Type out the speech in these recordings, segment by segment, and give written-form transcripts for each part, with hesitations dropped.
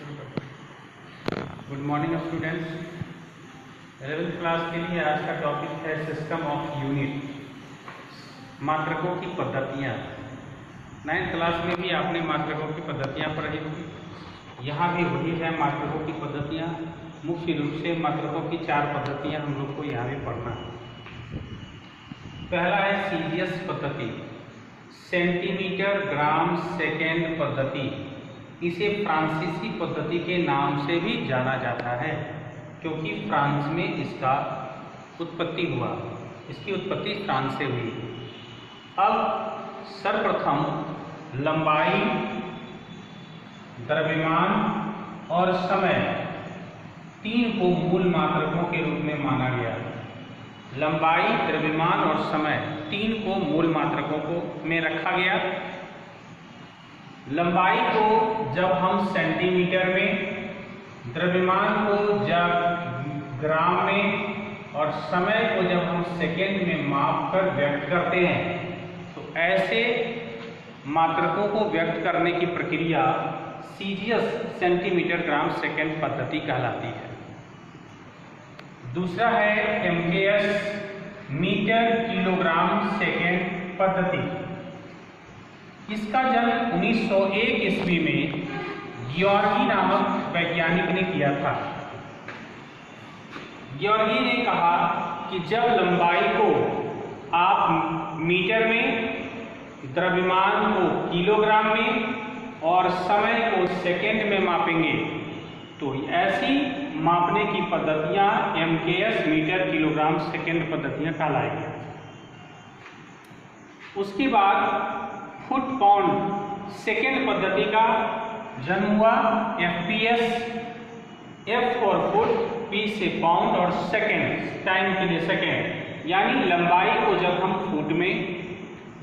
Good morning students. 11th class के लिए आज का टॉपिक है सिस्टम ऑफ यूनिट, मात्रकों की पद्धतियाँ। 9th क्लास में भी आपने मात्रकों की पद्धतियाँ पढ़ी होगी, यहाँ भी वही है मात्रकों की पद्धतियाँ। मुख्य रूप से मात्रकों की 4 पद्धतियाँ हम लोग को यहाँ भी पढ़ना है। पहला है सीजीएस पद्धति, सेंटीमीटर ग्राम सेकेंड पद्धति। इसे फ्रांसीसी पद्धति के नाम से भी जाना जाता है क्योंकि फ्रांस में इसका उत्पत्ति हुआ, इसकी उत्पत्ति फ्रांस से हुई। अब सर्वप्रथम लंबाई, द्रव्यमान और समय 3 को मूल मात्रकों के रूप में माना गया। लंबाई, द्रव्यमान और समय 3 को मूल मात्रकों को में रखा गया। लंबाई को जब हम सेंटीमीटर में, द्रव्यमान को जब ग्राम में और समय को जब हम सेकेंड में माप कर व्यक्त करते हैं तो ऐसे मात्रकों को व्यक्त करने की प्रक्रिया सीजीएस सेंटीमीटर ग्राम सेकेंड पद्धति कहलाती है। दूसरा है एमकेएस मीटर किलोग्राम सेकेंड पद्धति। इसका जन्म 1901 ईस्वी में गियोर्गी नामक वैज्ञानिक ने किया था। गियोर्गी ने कहा कि जब लंबाई को आप मीटर में, द्रव्यमान को किलोग्राम में और समय को सेकेंड में मापेंगे तो ऐसी मापने की पद्धतियां एमकेएस मीटर किलोग्राम सेकेंड पद्धतियां कहलाएंगी। उसके बाद फुट पाउंड सेकेंड पद्धति का जन्म हुआ। FPS, F for foot, P से पाउंड और सेकेंड टाइम के लिए सेकेंड, यानी लंबाई को जब हम फुट में,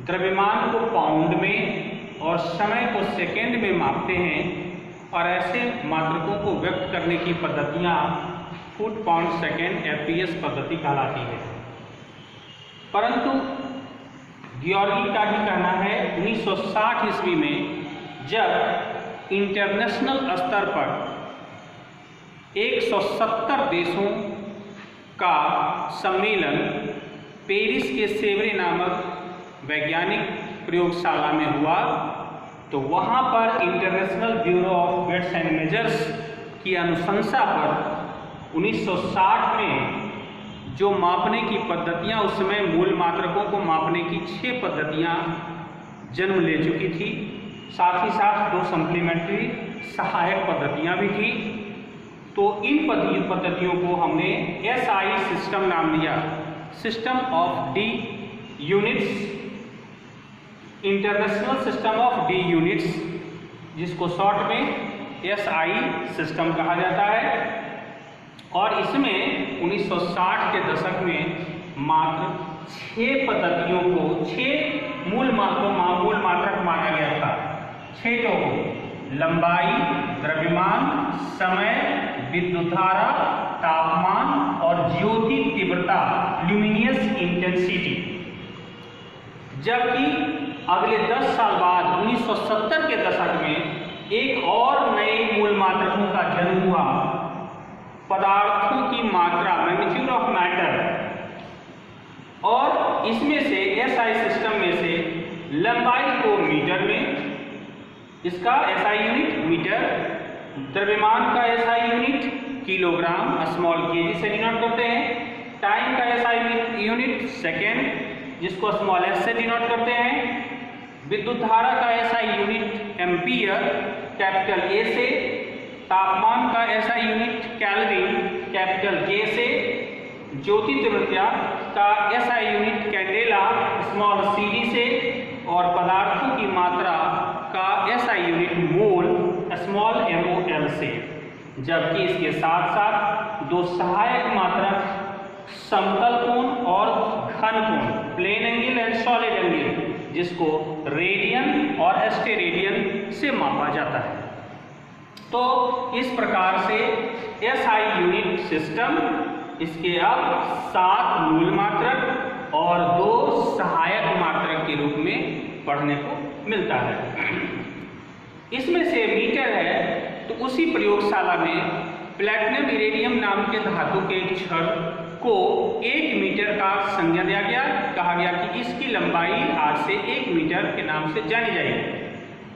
द्रव्यमान को पाउंड में और समय को सेकेंड में मापते हैं और ऐसे मात्रकों को व्यक्त करने की पद्धतियां फुट पाउंड सेकेंड एफपीएस पद्धति कहलाती है। परंतु गियोर्गी का ही कहना है 1960 ईस्वी में जब इंटरनेशनल स्तर पर 170 देशों का सम्मेलन पेरिस के सेवरे नामक वैज्ञानिक प्रयोगशाला में हुआ तो वहाँ पर international bureau of weights and measures की अनुशंसा पर 1960 में जो मापने की पद्धतियाँ, उसमें मूल मात्रकों को मापने की 6 पद्धतियाँ जन्म ले चुकी थी। साथ ही साथ 2 सप्लीमेंट्री सहायक पद्धतियाँ भी थी। तो इन पद्धतियों को हमने एसआई सिस्टम नाम दिया, system of D units, international system of D units, जिसको शॉर्ट में एसआई सिस्टम कहा जाता है। और इसमें 1960 के दशक में मात्र 6 पद्धतियों को, 6 मूल मात्रक माना गया था। 6 को लंबाई, द्रव्यमान, समय, विद्युत धारा, तापमान और ज्योति तीव्रता, ल्यूमिनियस इंटेंसिटी। जबकि अगले 10 साल बाद 1970 के दशक में एक और नए मूल मात्रकों का जन्म हुआ, पदार्थों की मात्रा, मैग्नीट्यूड ऑफ मैटर। और इसमें से एसआई सिस्टम में से लंबाई को मीटर में, इसका एसआई यूनिट मीटर, द्रव्यमान का SI unit kilogram, small KG से डिनोट करते हैं। टाइम का एसआई यूनिट सेकेंड, जिसको स्मॉल एस से डिनोट करते हैं। विद्युत धारा का SI unit ampere, capital A से। तापमान का एसआई यूनिट केल्विन, कैपिटल के से। ज्योति तीव्रता का SI unit candela, small CD से। और पदार्थों की मात्रा का SI unit mole, small MOL से। जबकि इसके साथ साथ 2 सहायक मात्रक समतल कोण और घन कोण, plane angle and solid angle, जिसको रेडियन और एस्टेरेडियन से मापा जाता है। तो इस प्रकार से एसआई यूनिट सिस्टम, इसके अब 7 मूल मात्रक और 2 सहायक मात्रक के रूप में पढ़ने को मिलता है। इसमें से मीटर है तो उसी प्रयोगशाला में प्लैटिनम इरेडियम नाम के धातु के एक छड़ को 1 मीटर का संज्ञा दिया गया। कहा गया कि इसकी लंबाई आज से 1 मीटर के नाम से जानी जाएगी।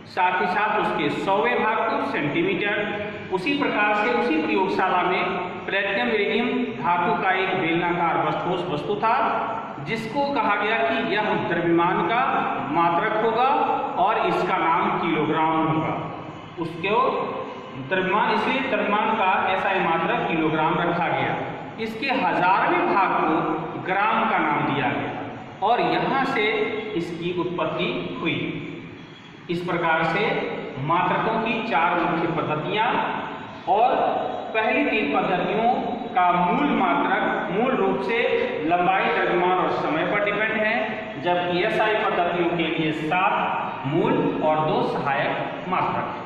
साथ ही साथ उसके 100वें भाग को सेंटीमीटर। उसी प्रकार से उसी प्रयोगशाला में प्लैटिनम इरेडियम धातु का एक बेलनाकार ठोस वस्तु था, जिसको कहा गया कि यह द्रव्यमान का मात्रक होगा और इसका नाम किलोग्राम होगा। उसको द्रव्यमान, इसलिए द्रव्यमान का SI मात्रक किलोग्राम रखा गया। इसके 1000वें भाग को ग्राम का नाम दिया गया और यहाँ से इसकी उत्पत्ति हुई। इस प्रकार से मात्रकों की 4 मुख्य पद्धतियाँ और पहली 3 पद्धतियों का मूल मात्रक मूल रूप से लंबाई, द्रव्यमान और समय पर डिपेंड है, जबकि SI पद्धतियों के लिए 7 मूल और 2 सहायक मात्रक।